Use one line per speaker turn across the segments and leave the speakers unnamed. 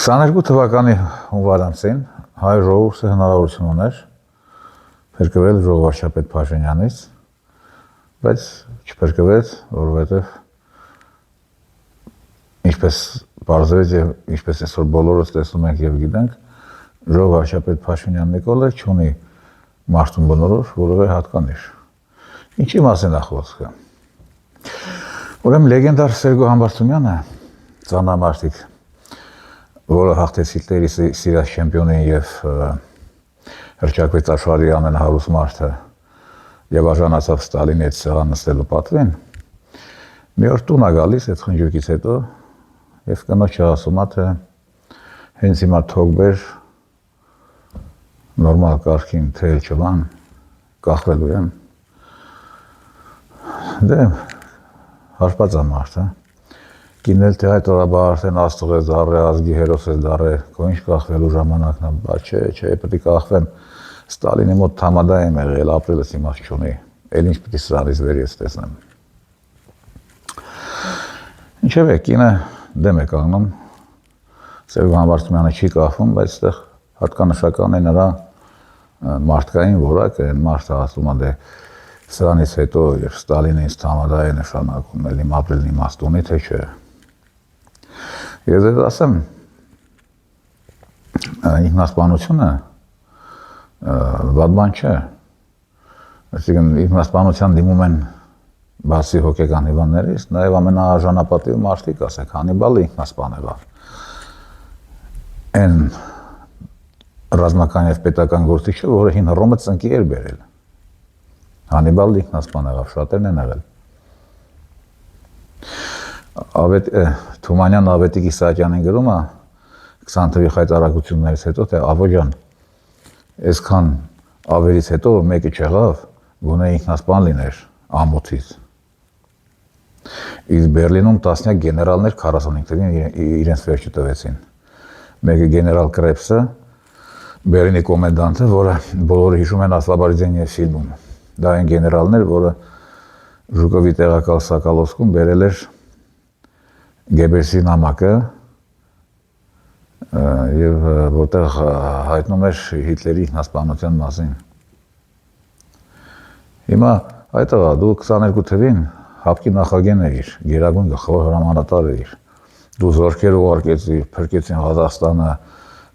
22 թվականի հունվար ամսին հայ ժողովուրդը հնարավորություն ուներ փրկվել ժողովարդապետ Փաշինյանից, բայց չփրկվեց, որովհետև ինչպես բարձրացավ եւ ինչպես այսօր բոլորս տեսնում ենք եւ գիտենք, ժողովարդապետ Փաշինյան Նիկոլը չունի մարդուն բնորոշ որևէ հատկանիշ։ Ինչի մասին է խոսքը։ Ուրեմն լեգենդար Սերգո Համբարձումյանը, ծանրամարտիկ, որը հաղթեց Հիտլերի սիրած չեմպիոնին եւ հռչակվեց աշխարհի ամենահարուստ մարդը եւ արժանացավ Ստալինի հետ սեղան նստելու պատվին, մի օր տուն է գալիս այդ խնջույքից հետո եւ կնոջը ասում է թե հենց հիմա թողբեր նորմալ կարգին թեյ չվան, կախվելու եմ։ Դե հարբած է մարդը։ Գինել թե հայտարարաբար արդեն աստղ է զառը, ազգի հերոս է զառը, քո ինչ կախվելու ժամանակն է, բա չէ, պետք է կախվեմ, Ստալինի մոտ թամադա եմ եղել, ապրելս իմաստ չունի, էլ ինչ պետք է սրանից վեր ես տեսնեմ։ Ինչևէ, կինը դեմ է կանգնում, Սերգո Համբարձումյանը չի կախվում, բայց այդտեղ հատկանշական է նրա մարդկային որակը, այն մարդը ասում է դե սրանից հետո երբ Ստալինը ինձ թամադա է նշանակում, էլ իմ ապրելն իմաստ ունի, թե չէ։ Ես դες ասեմ, ինքնասպանությունը վատ բան չէ, այսինքն ինքնասպանության դիմում են բացի հոգեկան հիվանդներից, նաև ամենաարժանապատիվ մարդիկ, ասեք, Հանիբալը ինքնասպանել է։ Այն ռազմական եւ պետական գործիչը, որը հին Հռոմը ծնկի էր բերել։ Հանիբալը ինքնասպան եղավ, շատերն են եղել։ Թումանյան Ավետիք Իսահակյանին գրում է 20 թվականի հայտարարություններից հետո, թե Ավոջան, այսքան ավերից հետո մեկը չեղավ, գոնե ինքնասպան լիներ ամոթից։ Իսկ Բերլինում տասնյակ գեներալներ 45 թվականին իրենց վերջը տվեցին։ Մեկը գեներալ Կրեպսը, Բերլինի կոմենդանտը, որը բոլորը հիշում են Ասլաբարիձենի ֆիլմում։ Դա այն գեներալներ, որը Ժուկովի տեղակալ Սակալովսկում բերել էր Գեբելսի նամակը եւ որտեղ հայտնում էր Հիտլերի ինքնասպանության մասին։ Հիմա այդտեղ դու 22 թվականին հապկի նախագահն էիր, գերագույն գլխավոր հրամանատար էիր։ Դու զորքեր ուղարկեցիր, փրկեցին Ղազախստանը,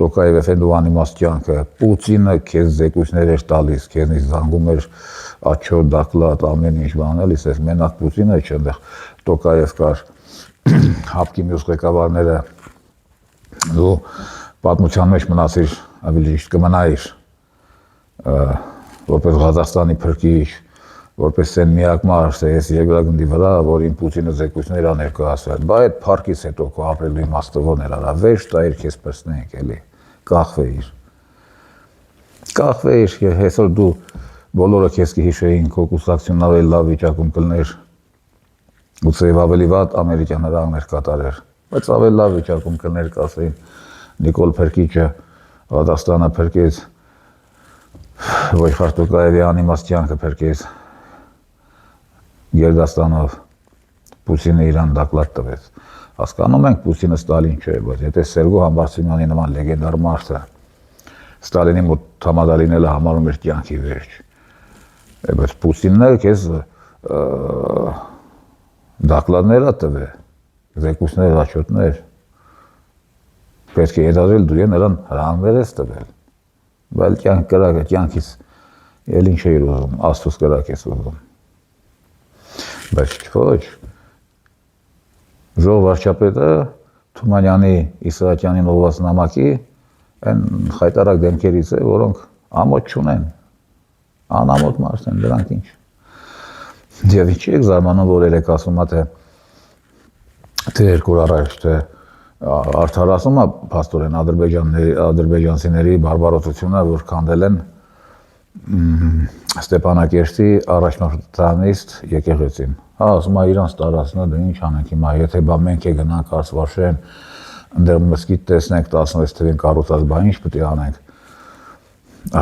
Տոկաև Էֆենդովանի անիմաստյանքը, Պուտինը քեզ զեկույցներ էր տալիս, քեզնից զանգում էր աչո դակլատ ամեն ինչ բան, էլի, ես մենակ Պուտինը չէ, այնտեղ Տոկաև կար, հապկի մյուս ղեկավարները, դու պատմության մեջ մնացիր, ավելի ճիշտ կմնայիր, որպես Ղազախստանի փրկիչ, որպես այն միակ մարդ ես երկրագնդի վրա, որին Պուտինը զեկույցներ ա ներկայացրել, բա այդ փառքից հետո քո ապրելու իմաստը ո՞րն էր արա, վերջ տայիր քեզ պրծնենք, էլի, կախվեիր։ Կախվեիր, այսօր դու բոլորը քեզ կհիշեին, քո կուսակցությունն ավելի լավ վիճակում կլներ, գուցեև ավելի վատ ամերիկյան հրահանգներ կատարեր, բայց ավելի լավ վիճակում կլներ, կասեին Նիկոլ Փրկիչը Ղազախստանը փրկեց, Վոյխար Տոկաևի անիմաստյանքը փրկեց Գերդաստանով, Պուտինը իրան դակլատ տվեց։ Հասկանում ենք Պուտինը Ստալին չէ, բայց եթե Սերգո Համբարձումյանի նման լեգենդար մարդը Ստալինի մոտ թամադա լինելը համարում էր կյանքի վերջ, բայց Պուտինն էլ քեզ դակլատներ ա տվել, զեկույցներ, հաշոտներ, պետք է հետազոտել դու նրան հրահանգներ ես տվել, բայց կյանք կրակը, կյանքից էլ ինչ էիր ուզում, Աստծուց կրակ ես ուզում։ Բայց ոչ, ժողովարդապետը Թումանյանի Իսահակյանին ուղղված նամակի այն խայտարակ դեմքերից է, որոնք ամոթ չունեն, անամոթ մարդ են, դրանք ինչ։ Եվ ինչի եք զարմանում, որ երեք ասում է, թե երկու օր առաջ, թե արդար ասում է փաստորեն ադրբեջանցիների բարբարոսությունը, որ քանդել են Ստեփանակերտի առաջնորդանիստ եկեղեցին։ Ասում է իրանց տարածքն է, դե ինչ անենք հիմա, եթե բա մենք է գնանք Արցվաշեն, ընդեղ մզկիթ տեսնենք 16 թվին կառուցած, բա ինչ պետք է անենք։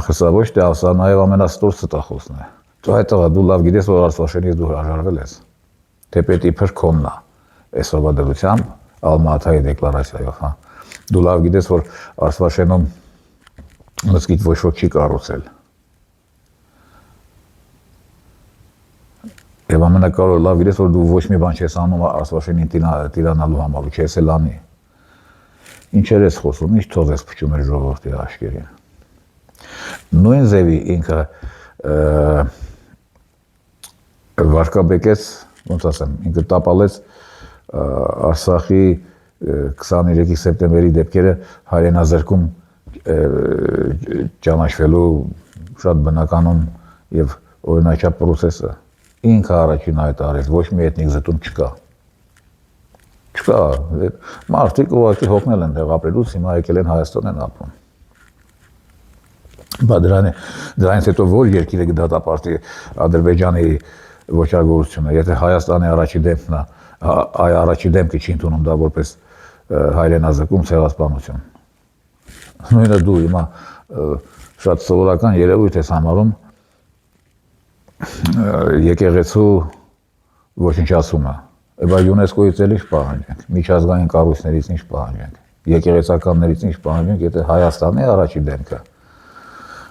Ախր սա ոչ թե ասա, նաև ամենաստոր ստախոսն է։ Դու հետո դու լավ գիտես, որ Արցվաշենից դու հրաժարվել ես։ Թե պետք իբր քոնն է, այսօրվա դրությամբ Ալմա-Աթայի դեկլարացիայով, հա։ Դու լավ գիտես, որ Արցախաշենում մզկիթ ոչ ոք չի կառուցել։ Եվ ամենակարևորը լավ գիտես, որ դու ոչ մի բան չես անում Արցախաշենին տիրանալու համար, չես էլ անի։ Ինչեր ես խոսում, ինչ թող ես փչում էր ժողովրդի աշկերին։ Նույն ձևի ինքը վարկաբեկեց, ոնց ասեմ, ինքը տապալեց Արցախի 23 սեպտեմբերի դեպքերը հայրենազրկում ճանաչվելու շատ բնականon եւ օրինաչափ process-ը ինքը առաջին հայտարարեց, ոչ մի էթնիկ զտում չկա։ Չկա, մարդիկ ուղղակի հոգնել են տեղ ապրելուց, հիմա եկել են Հայաստան են ապրում։ Բա դրանից հետո որ երկիրը կդատապարտի Ադրբեջանի ոչարգործությունը, եթե Հայաստանի առաջի դեմքն է, այ առաջի դեմքը չի ընդունում դա որպես հայրենազրկում, ցեղասպանություն։ Նույնը դու հիմա շատ սովորական երևույթ ես համարում եկեղեցու ոչնչացումը։ Բայց ՅՈՒՆԵՍԿՕ-ից էլ ինչ պահանջենք, միջազգային կառույցներից ինչ պահանջենք, եկեղեցականներից ինչ պահանջենք, եթե Հայաստանի առաջի դեմքը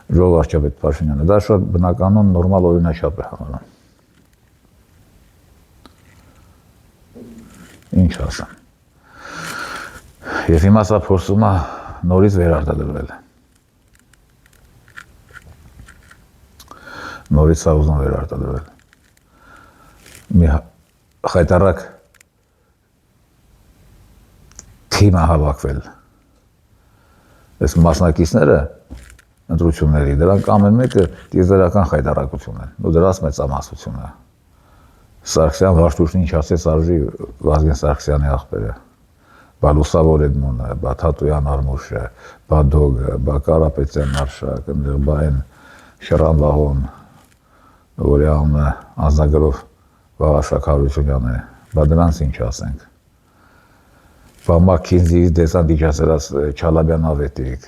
Ժողով վարչապետ Փաշինյանը դա շատ բնականon նորմալ օրինաչափ է համարում։ Ինչ ասեմ։ Եվ հիմա սա փորձում է նորից վերարտադրվել։ Նորից սա ուզում վերարտադրվել։ Մի խայտարակ թիմ է հավաքվել։ Այս մասնակիցները ընտրությունների, դրանք ամեն մեկը տիեզերական խայտարակություն են, ու դրանց մեծամասնություն է։ Սարգսյան Վարդուշն ինչ ասեց արժի Վազգեն Սարգսյանի աղբերը, բա Լուսավոր Էդմոնը, բա Թատոյան Արմուշը, բա Դոգը, բա Կարապետյան Արշակ, բա այն Շռան Վահոն, որի անունը անձնագրով Վաղաշակ Հարությունյանն է, բա դրանց ինչ ասենք։ Բա Մաքինզիից դեսանտիջացրած Չալաբյան ավետիք։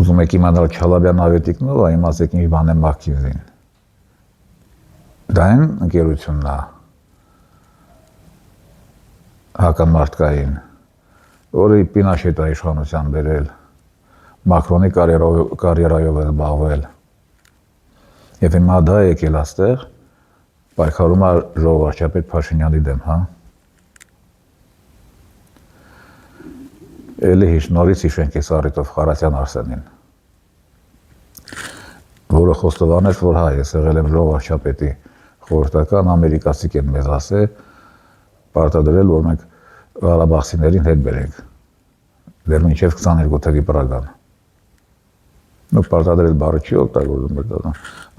Ուզում եք իմանալ Չալաբյան ավետիքն ով է, իմացեք ինչ բան է Մաքինզին։ Դա այն ընկերությունն է հական մարդկային, որը Պինաշետը իշխանության բերել, Մակրոնի կարիերայով է զբաղվել։ Եվ հիմա դա եկել այստեղ պայքարում է Ժողով վարչապետ Փաշինյանի դեմ, հա։ Էլի նորից հիշենք այս առիթով Խարատյան Արսենին, որը խոստովանեց, որ հա, ես եղել եմ Ժողով վարչապետի խորհրդական, ամերիկացիք են մեզ ասել, պարտադրել, որ մենք Ղարաբաղցիներին հետ բերենք, դեռ մինչև 22 թվականի Պրագան։ Ու պարտադրել բառը չի օգտագործում,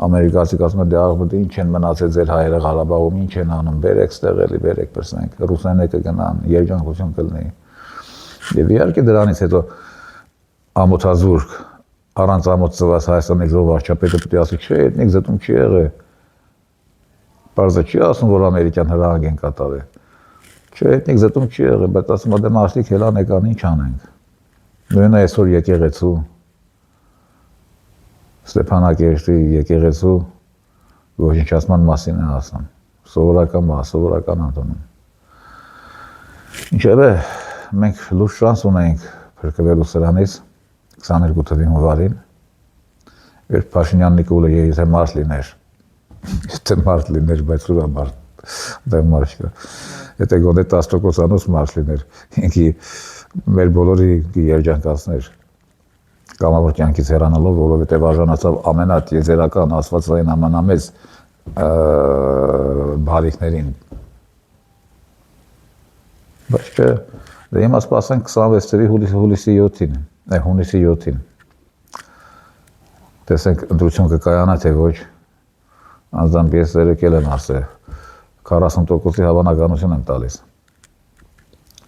ամերիկացիք ասում են, դե աղբոտ ինչ են մնացել ձեր հայերը Ղարաբաղում, ինչ են անում, բերեք ստեղ էլի, բերեք պրսենք, ռուսները կգնան, երջանկություն կլինի։ Եվ իհարկե դրանից հետո ամոթազուրկ, առանց ամոթ ծված Հայաստանի Ժողով վարչապետը պետք է ասի, չէ, էթնիկ զտում չի եղել։ Պարզը չի ասում, որ ամերիկյան հրահանգ են կատարել։ Չէ, էթնիկ զտում չի եղել, բայց ասում է դե մարդիկ հելան եկան, ինչ անենք։ Նույնը այսօր եկեղեցու, Ստեփանակերտի եկեղեցու ոչնչացման մասին է ասում։ Սովորական բան, սովորական անդոնում։ Ինչևէ, մենք լուրջ շանս ունենք փրկվելու սրանից 22 թվականի հունվարին, երբ Փաշինյան Նիկոլը եթե մարդ լիներ, եթե մարդ լիներ, բայց ուրա մարդ, դա մարդ չկա, եթե գոնե 10%-անոց մարդ լիներ, ինքի մեր բոլորի երջանկացներ, կամավոր կյանքից հեռանալով, որովհետև արժանացավ ամենատիեզերական աստվածային ամենամեծ բարիքներին։ Բայց չէ, դե հիմա սպասենք 26 թվականի հունիսի 7-ին։ Տեսենք ընտրություն կկայանա, թե ոչ, անձամբ ես եկել եմ ասել, 40%-ի հավանականություն եմ տալիս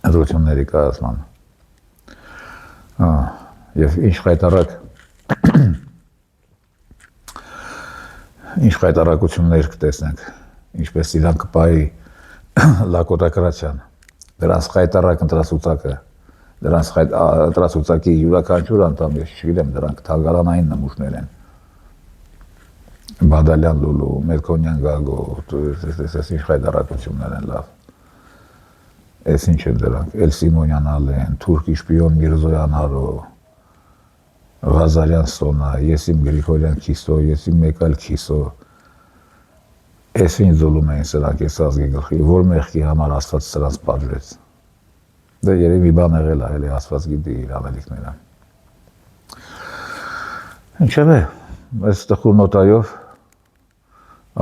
ընտրությունների կայացման։ Եվ ինչ խայտարակություններ կտեսնենք, ինչպես իրան կպայի Լակոտակրացյան, դրանց խայտարակ ընտրացուցակը, դրանց ընտրացուցակի յուրաքանչյուր անդամ, ես չգիտեմ, դրանք թանգարանային նմուշներ են։ Բադալյան Լուլու, Մելքոնյան Գագո, ինչ խայտարակություններ են լավ։ Էս ինչ են դրանք, Էլ Սիմոնյանալ են, թուրքի շպիոն Միրզոյան Արո, Ղազարյան Սոնա, Եսիմ Գրիգորյան Քիսո, Եսիմ մեկ այլ Քիսո, էս ինչ զոլում էին սրանք էս ազգի գլխի, որ մեղքի համար Աստված սրանց պատժեց։ Դա երևի մի բան եղել է, էլի Աստված գիտի իր անելիքները։ Ինչևէ, այս տխուր նոտայով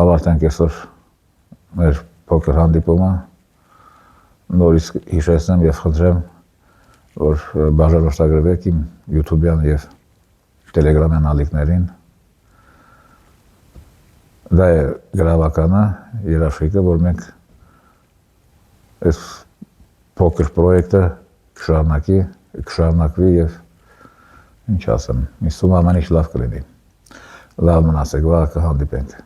ավարտենք այսօր մեր փոքր հանդիպումը, նորից հիշեցնեմ և խնդրեմ, որ բաժանորդագրվեք իմ YouTube-յան և Telegram-յան ալիքներին։ Դա է գրավականը, երաշխիքը, որ մենք այս փոքր պրոյեկտը կշարունակվի և ինչ ասեմ, հուսում ամեն ինչ լավ կլինի։ Լավ մնացեք, վաղ կհանդիպենք։